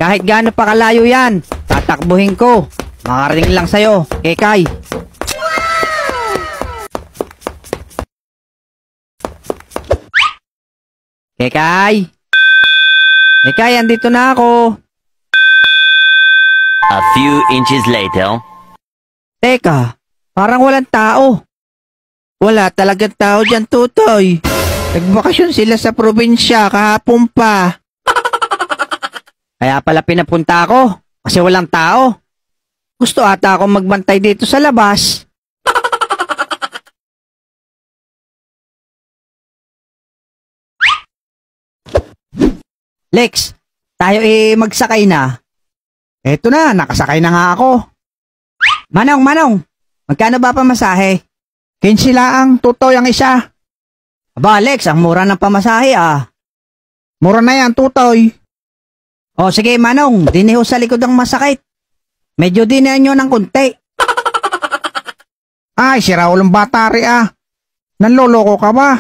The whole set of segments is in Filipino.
Kahit gaano pa kalayo yan, tatakbuhin ko. Makarating lang sa'yo, Kekay. Kekay? Kekay, andito na ako. A few inches later. Teka, parang walang tao. Wala talagang tao dyan, Tutoy. Nagbakasyon sila sa probinsya kahapon pa. Kaya pala pinapunta ako, kasi walang tao. Gusto ata akong magbantay dito sa labas. Lex, tayo magsakay na. Eto na, nakasakay na nga ako. Manong, magkano ba pamasahe? 15 laang, Tutoy ang isa. Aba, Lex, ang mura ng pamasahe ah. Mura na yan, Tutoy. O sige, Manong, diniho sa likod ang masakit. Medyo dinihan nyo ng kunti. Ay, si Raul ang batari ah. Nanloloko ka ba?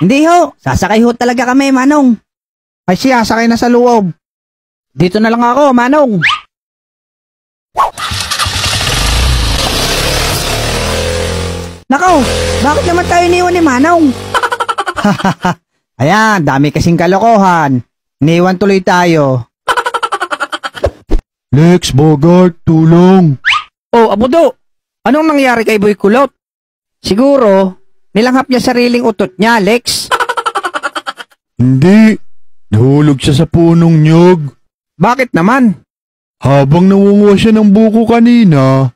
Hindi ho, sasakay ho talaga kami, Manong. Ay siya, sakay na sa loob. Dito na lang ako, Manong. Nakaw, bakit naman tayo iniwan ni Manong? Ayan, dami kasing kalokohan. Iniwan tuloy tayo. Lex, Bogart, tulong. Oh, Abudo, anong nangyari kay Boy Kulot? Siguro, nilanghap niya sariling utot niya, Lex. Hindi. Nahulog siya sa punong nyog. Bakit naman? Habang nangunguha siya ng buko kanina,